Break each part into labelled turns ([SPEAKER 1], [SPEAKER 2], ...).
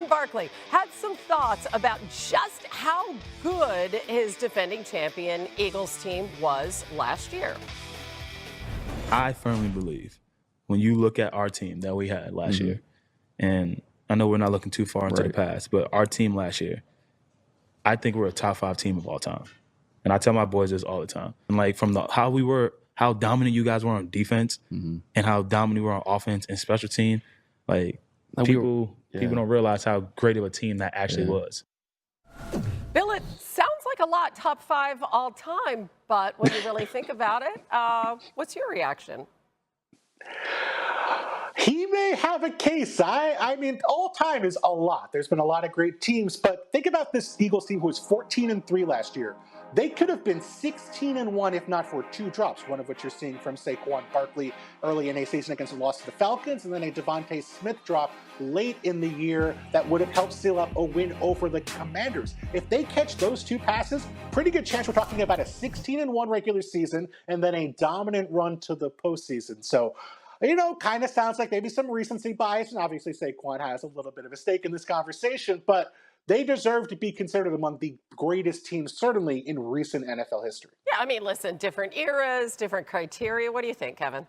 [SPEAKER 1] Barkley had some thoughts about just how good his defending champion Eagles team was last year.
[SPEAKER 2] I firmly believe when you look at our team that we had last year, and I know we're not looking too far into the past, but our team last year, I think we're a top 5 team of all time. And I tell my boys this all the time. And like from how dominant you guys were on defense and how dominant we were on offense and special team, like people don't realize how great of a team that actually was.
[SPEAKER 1] Bill, it sounds like a lot, top 5 all time, but when you really think about it, what's your reaction?
[SPEAKER 3] He may have a case. I mean, all time is a lot. There's been a lot of great teams, but think about this Eagles team who was 14-3 last year. They could have been 16-1 if not for 2 drops, one of which you're seeing from Saquon Barkley early in a season against the loss to the Falcons, and then a Devontae Smith drop late in the year that would have helped seal up a win over the Commanders. If they catch those 2 passes, pretty good chance we're talking about a 16-1 regular season and then a dominant run to the postseason. So, kind of sounds like maybe some recency bias, and obviously Saquon has a little bit of a stake in this conversation, but they deserve to be considered among the greatest teams, certainly in recent NFL history.
[SPEAKER 1] Yeah, I mean, listen, different eras, different criteria. What do you think, Kevin?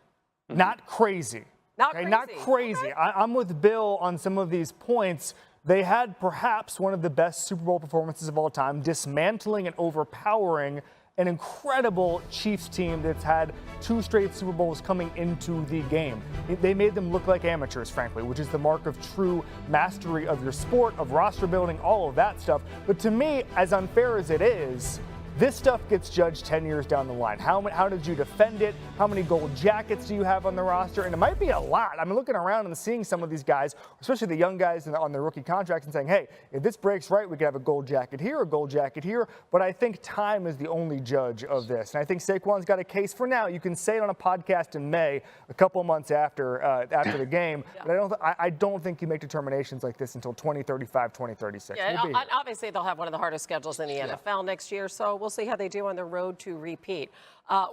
[SPEAKER 4] Not crazy.
[SPEAKER 1] Not crazy.
[SPEAKER 4] Not crazy. Okay. I'm with Bill on some of these points. They had perhaps one of the best Super Bowl performances of all time, dismantling and overpowering an incredible Chiefs team that's had 2 straight Super Bowls coming into the game. They made them look like amateurs, frankly, which is the mark of true mastery of your sport, of roster building, all of that stuff. But to me, as unfair as it is, this stuff gets judged 10 years down the line. How did you defend it? How many gold jackets do you have on the roster? And it might be a lot. I'm looking around and seeing some of these guys, especially the young guys on their rookie contracts, and saying, hey, if this breaks right, we could have a gold jacket here, a gold jacket here. But I think time is the only judge of this. And I think Saquon's got a case for now. You can say it on a podcast in May, a couple months after the game. But I don't think you make determinations like this until 2035, 2036.
[SPEAKER 1] Yeah, and obviously they'll have one of the hardest schedules in the NFL next year, so we'll see how they do on the road to repeat.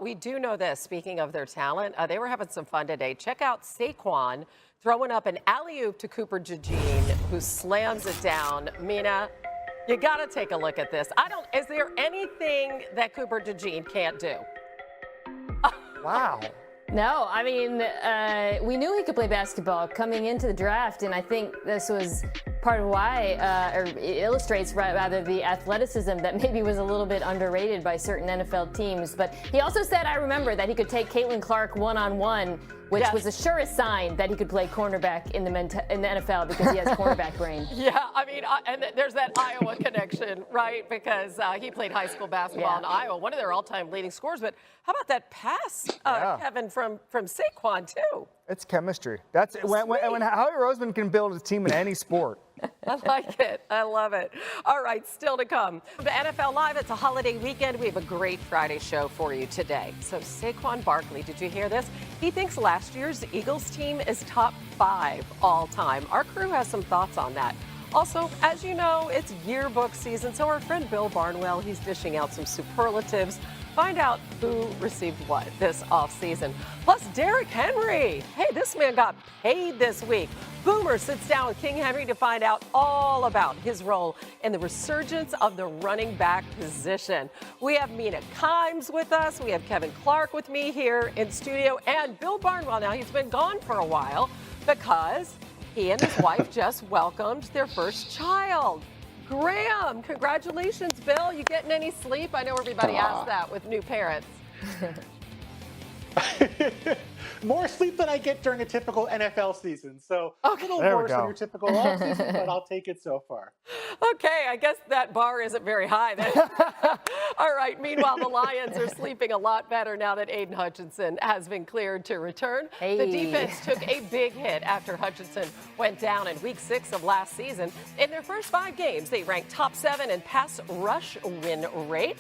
[SPEAKER 1] We do know this, speaking of their talent, they were having some fun today. Check out Saquon throwing up an alley-oop to Cooper DeJean, who slams it down. Mina, you got to take a look at this. Is there anything that Cooper DeJean can't do?
[SPEAKER 4] Wow.
[SPEAKER 5] No, I mean, we knew he could play basketball coming into the draft, and I think this was part of why, or it illustrates rather the athleticism that maybe was a little bit underrated by certain NFL teams. But he also said, I remember, that he could take Caitlin Clark one-on-one, which was the surest sign that he could play cornerback in the NFL because he has cornerback brain.
[SPEAKER 1] Yeah, I mean, and there's that Iowa connection, right? Because he played high school basketball in Iowa, one of their all-time leading scorers. But how about that pass, Kevin, from Saquon, too?
[SPEAKER 4] It's chemistry. That's when Howie Roseman can build a team in any sport.
[SPEAKER 1] I like it. I love it. All right, still to come. The NFL Live, it's a holiday weekend. We have a great Friday show for you today. So Saquon Barkley, did you hear this? He thinks last year's Eagles team is top 5 all time. Our crew has some thoughts on that. Also, as you know, it's yearbook season, so our friend Bill Barnwell, he's dishing out some superlatives. Find out who received what this offseason. Plus, Derrick Henry. Hey, this man got paid this week. Boomer sits down with King Henry to find out all about his role in the resurgence of the running back position. We have Mina Kimes with us. We have Kevin Clark with me here in studio. And Bill Barnwell, now he's been gone for a while because he and his wife just welcomed their first child. Graham, congratulations, Bill. You getting any sleep? I know everybody asks that with new parents.
[SPEAKER 3] More sleep than I get during a typical NFL season. So a little worse than your typical offseason, but I'll take it so far.
[SPEAKER 1] Okay, I guess that bar isn't very high then. All right, meanwhile, the Lions are sleeping a lot better now that Aiden Hutchinson has been cleared to return.
[SPEAKER 5] Hey.
[SPEAKER 1] The defense took a big hit after Hutchinson went down in Week 6 of last season. In their first 5 games, they ranked top 7 in pass rush win rate.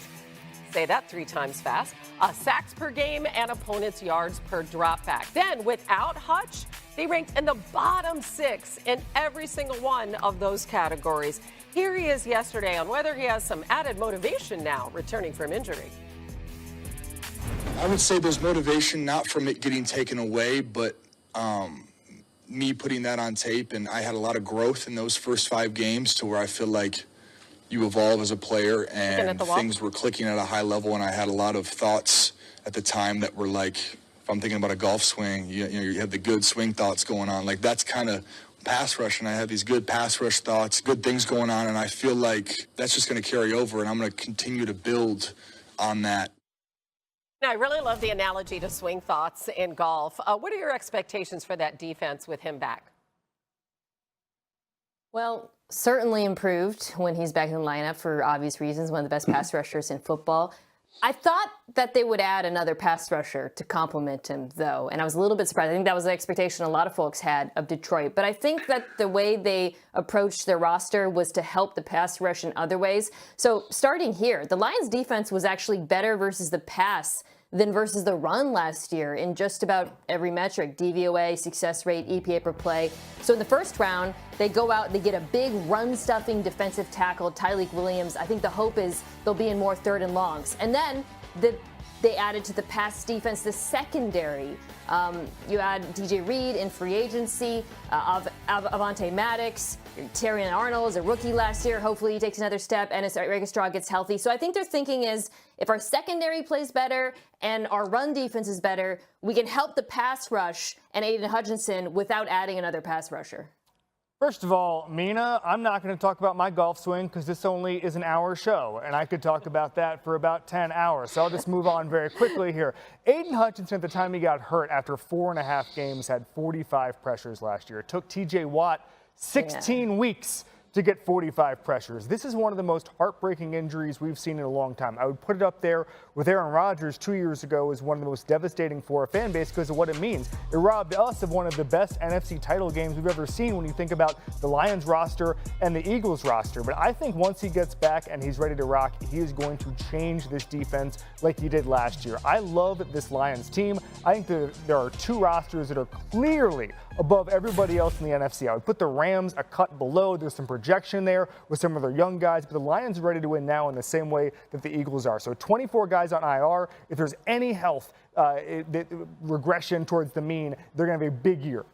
[SPEAKER 1] Say that 3 times fast. Sacks per game and opponents' yards per dropback. Then, without Hutch, they ranked in the bottom 6 in every single one of those categories. Here he is yesterday on whether he has some added motivation now returning from injury.
[SPEAKER 6] I would say there's motivation, not from it getting taken away, but me putting that on tape, and I had a lot of growth in those first 5 games to where I feel like you evolve as a player, and things were clicking at a high level, and I had a lot of thoughts at the time that were like, if I'm thinking about a golf swing, you have the good swing thoughts going on. Like, that's kind of pass rush, and I have these good pass rush thoughts, good things going on, and I feel like that's just going to carry over, and I'm going to continue to build on that.
[SPEAKER 1] I really love the analogy to swing thoughts in golf. What are your expectations for that defense with him back?
[SPEAKER 5] Well, certainly improved when he's back in the lineup for obvious reasons, one of the best pass rushers in football. I thought that they would add another pass rusher to complement him, though, and I was a little bit surprised. I think that was the expectation a lot of folks had of Detroit. But I think that the way they approached their roster was to help the pass rush in other ways. So starting here, the Lions' defense was actually better versus the pass than versus the run last year in just about every metric: DVOA, success rate, EPA per play. So in the first round, they go out, they get a big run-stuffing defensive tackle, Tyreek Williams. I think the hope is they'll be in more 3rd and longs. And then they added to the pass defense the secondary. You add DJ Reed in free agency, Avonte Maddox, Terrion Arnold is a rookie last year. Hopefully he takes another step, and as Registraw gets healthy. So I think their thinking is, if our secondary plays better and our run defense is better, we can help the pass rush and Aiden Hutchinson without adding another pass rusher.
[SPEAKER 4] First of all, Mina, I'm not going to talk about my golf swing because this only is an hour show, and I could talk about that for about 10 hours. So I'll just move on very quickly here. Aiden Hutchinson, at the time he got hurt after 4.5 games, had 45 pressures last year. It took TJ Watt 16 weeks to get 45 pressures. This is one of the most heartbreaking injuries we've seen in a long time. I would put it up there with Aaron Rodgers 2 years ago as one of the most devastating for a fan base because of what it means. It robbed us of one of the best NFC title games we've ever seen when you think about the Lions roster and the Eagles roster. But I think once he gets back and he's ready to rock, he is going to change this defense like he did last year. I love this Lions team. I think there are 2 rosters that are clearly above everybody else in the NFC. I would put the Rams a cut below. There's some projection there with some of their young guys, but the Lions are ready to win now in the same way that the Eagles are. So 24 guys on IR. If there's any health regression towards the mean, they're going to have a big year.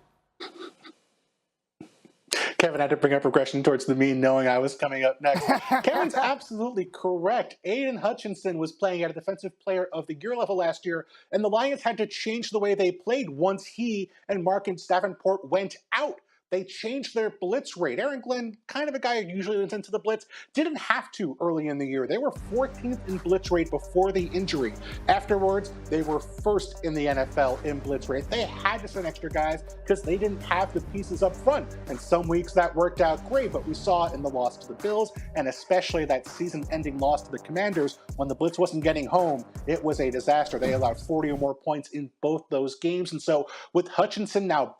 [SPEAKER 3] Kevin had to bring up regression towards the mean, knowing I was coming up next. Kevin's absolutely correct. Aiden Hutchinson was playing at a Defensive Player of the Year level last year, and the Lions had to change the way they played once he and Marcus Davenport went out. They changed their blitz rate. Aaron Glenn, kind of a guy who usually went into the blitz, didn't have to early in the year. They were 14th in blitz rate before the injury. Afterwards, they were 1st in the NFL in blitz rate. They had to send extra guys because they didn't have the pieces up front. And some weeks that worked out great, but we saw in the loss to the Bills, and especially that season-ending loss to the Commanders, when the blitz wasn't getting home, it was a disaster. They allowed 40 or more points in both those games. And so with Hutchinson now back,